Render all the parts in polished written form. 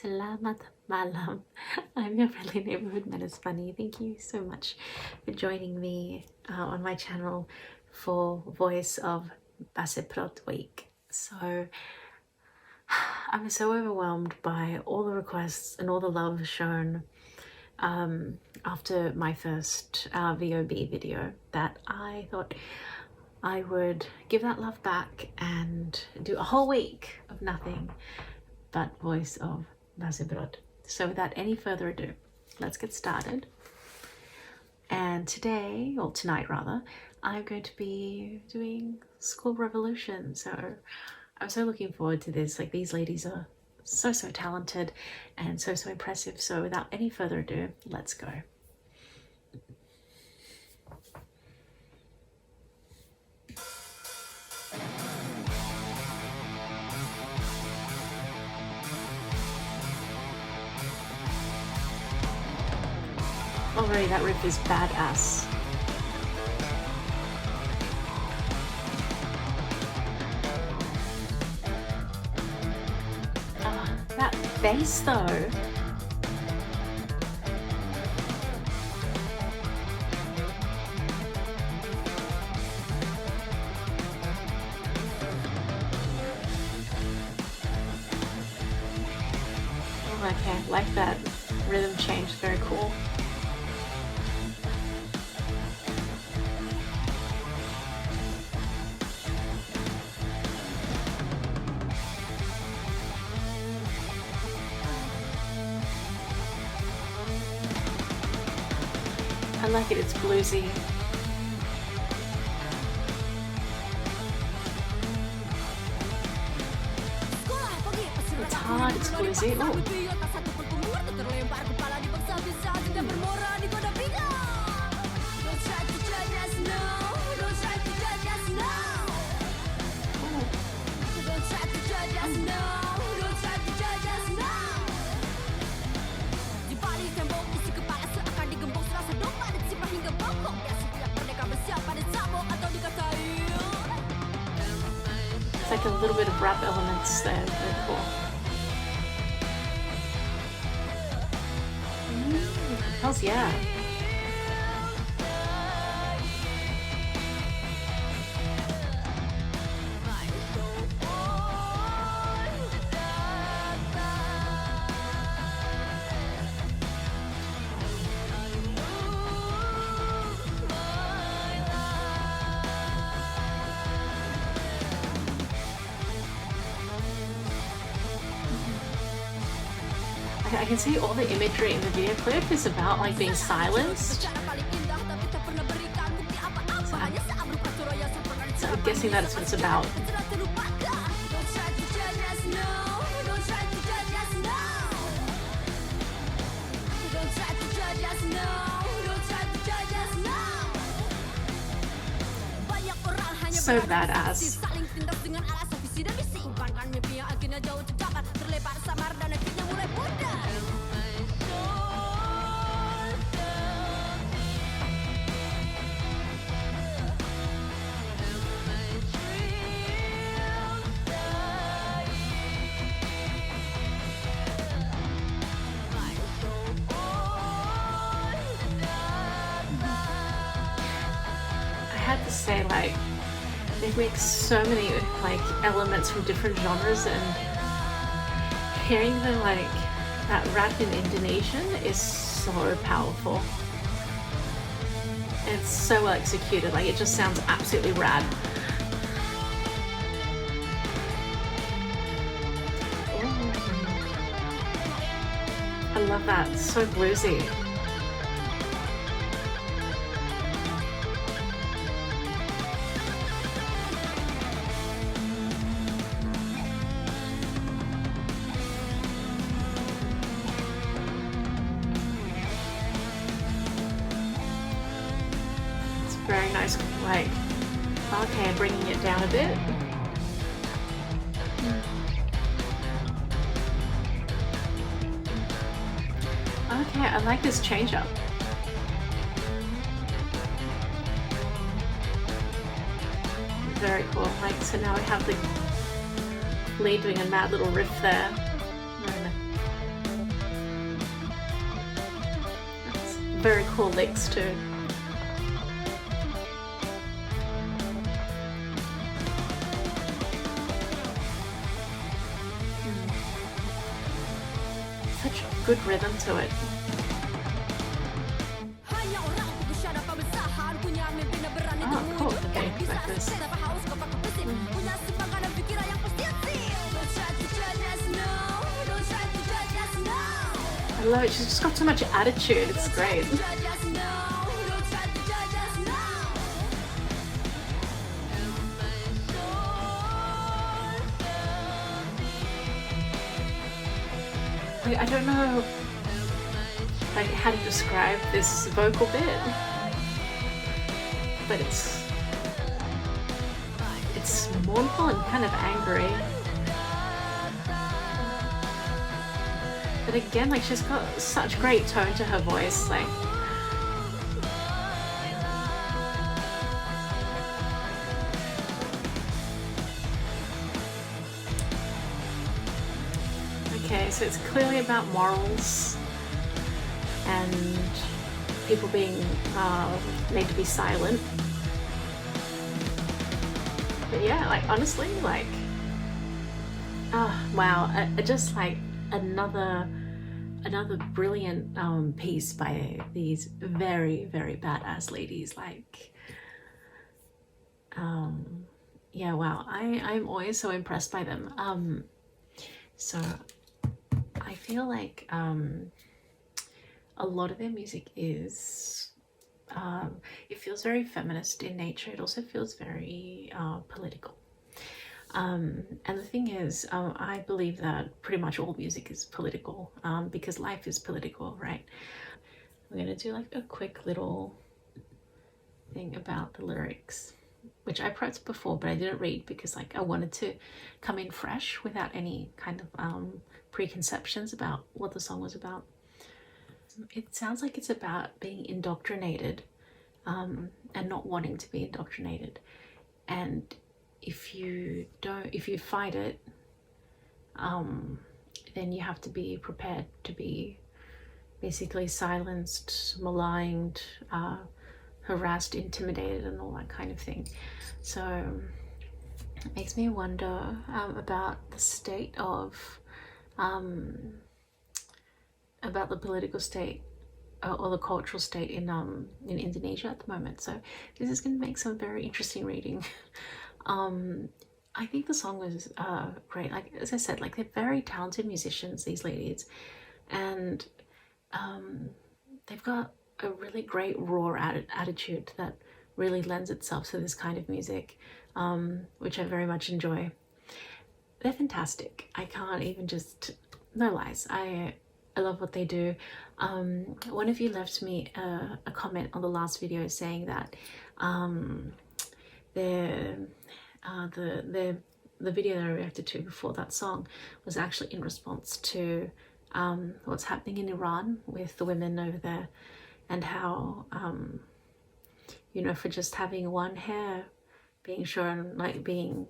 Selamat malam. I'm your friendly neighborhood Menace Bunny. Thank you so much for joining me on my channel for Voice of Baceprot week. So I'm so overwhelmed by all the requests and all the love shown after my first VOB video that I thought I would give that love back and do a whole week of nothing but Voice of Baceprot. So without any further ado, let's get started. And today, or tonight rather, I'm going to be doing School Revolution. So I'm so looking forward to this. Like, these ladies are so talented and so impressive. So without any further ado, let's go. Already that riff is badass. That bass though. Oh, okay, I like that rhythm change, very cool. I like it, it's bluesy. It's hard, it's bluesy. Ooh. It's like a little bit of rap elements there, very cool. Hells yeah. I can see all the imagery in the video clip is about like being silenced. So I'm guessing that's what it's about. So badass. I have to say, like, they mix so many like elements from different genres, and hearing the like that rap in Indonesian is so powerful. It's so well executed, like it just sounds absolutely rad. Ooh. I love that, it's so bluesy. Very nice, like, okay, bringing it down a bit. Okay, I like this change up. Very cool. Like, so now we have the lead doing a mad little riff there. very cool licks too. Such good rhythm to it. Oh, cool. Okay, like this. I love it. She's just got so much attitude. It's great. I don't know like how to describe this vocal bit, but it's mournful and kind of angry. But again, like she's got such great tone to her voice, like okay, so it's clearly about morals and people being made to be silent. But yeah, like honestly, like, oh wow, just like another brilliant piece by these very, very badass ladies. Like, yeah, wow, I'm always so impressed by them. So I feel like a lot of their music is it feels very feminist in nature. It also feels very political. And the thing is, I believe that pretty much all music is political, because life is political, right? I'm gonna do like a quick little thing about the lyrics, which I wrote before, but I didn't read because like I wanted to come in fresh without any kind of preconceptions about what the song was about. It sounds like it's about being indoctrinated and not wanting to be indoctrinated, and if you fight it, then you have to be prepared to be basically silenced, maligned, harassed, intimidated, and all that kind of thing. So it makes me wonder about the state of about the political state or the cultural state in Indonesia at the moment. So this is going to make some very interesting reading. I think the song was great. Like, as I said, like they're very talented musicians, these ladies, and they've got a really great raw attitude that really lends itself to this kind of music, which I very much enjoy. They're fantastic. I can't even just, no lies, I love what they do. One of you left me a comment on the last video saying that the video that I reacted to before that song was actually in response to what's happening in Iran with the women over there, and how you know, for just having one hair being shown, like being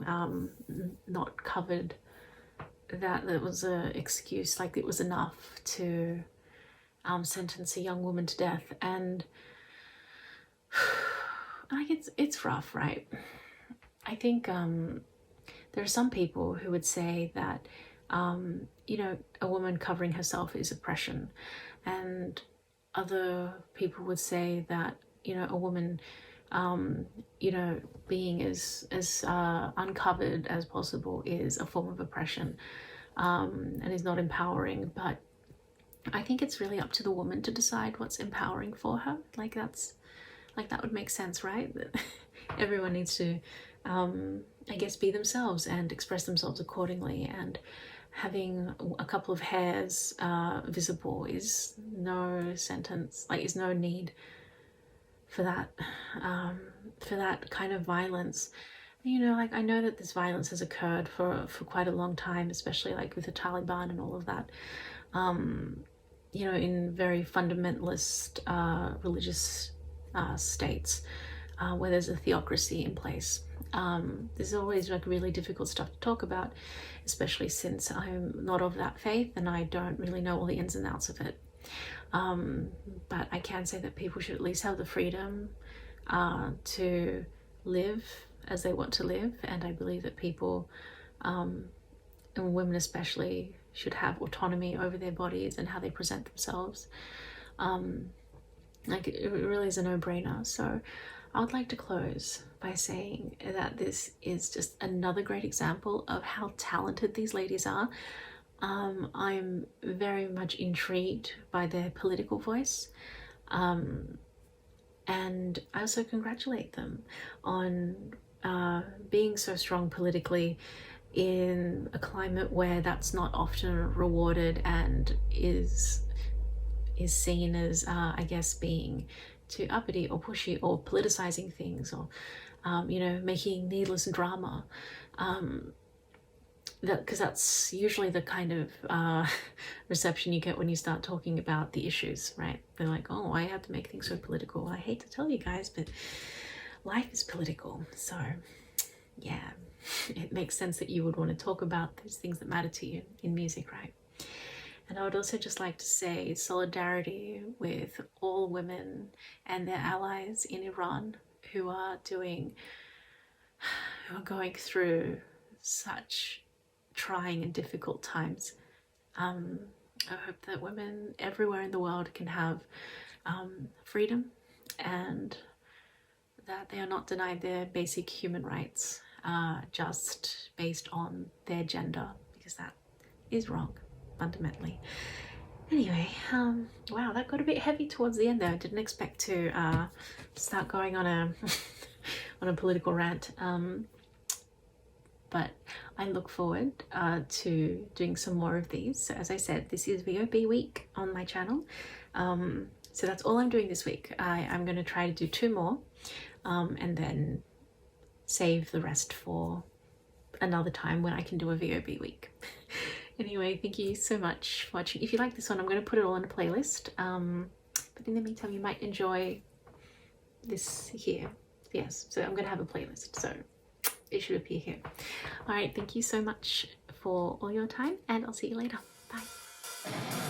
not covered, that there was a excuse, like it was enough to sentence a young woman to death. And like it's rough, right? I think there are some people who would say that you know, a woman covering herself is oppression, and other people would say that, you know, a woman you know, being as uncovered as possible is a form of oppression, and is not empowering. But I think it's really up to the woman to decide what's empowering for her. Like that would make sense, right? That everyone needs to I guess be themselves and express themselves accordingly, and having a couple of hairs visible is no sentence, like is no need for that kind of violence. You know, like I know that this violence has occurred for quite a long time, especially like with the Taliban and all of that, you know, in very fundamentalist religious states where there's a theocracy in place. There's always like really difficult stuff to talk about, especially since I'm not of that faith and I don't really know all the ins and outs of it. But I can say that people should at least have the freedom to live as they want to live, and I believe that people, and women especially, should have autonomy over their bodies and how they present themselves. Like, it really is a no-brainer. So I would like to close by saying that this is just another great example of how talented these ladies are. I'm very much intrigued by their political voice, and I also congratulate them on being so strong politically in a climate where that's not often rewarded and is seen as, I guess, being too uppity or pushy or politicizing things, or you know, making needless drama. Because that's usually the kind of reception you get when you start talking about the issues, right? They're like, oh, I have to make things so political. I hate to tell you guys, but life is political. So yeah, it makes sense that you would want to talk about those things that matter to you in music, right? And I would also just like to say solidarity with all women and their allies in Iran who are going through such trying and difficult times. I hope that women everywhere in the world can have freedom, and that they are not denied their basic human rights just based on their gender, because that is wrong fundamentally. Anyway, wow, that got a bit heavy towards the end there. I didn't expect to start going on a on a political rant, but I look forward to doing some more of these. So as I said, this is VOB week on my channel, so that's all I'm doing this week. I'm going to try to do 2 more, and then save the rest for another time when I can do a VOB week. Anyway, thank you so much for watching. If you like this one, I'm going to put it all in a playlist, but in the meantime you might enjoy this here. Yes, so I'm going to have a playlist, so it should appear here. All right, thank you so much for all your time, and I'll see you later. Bye.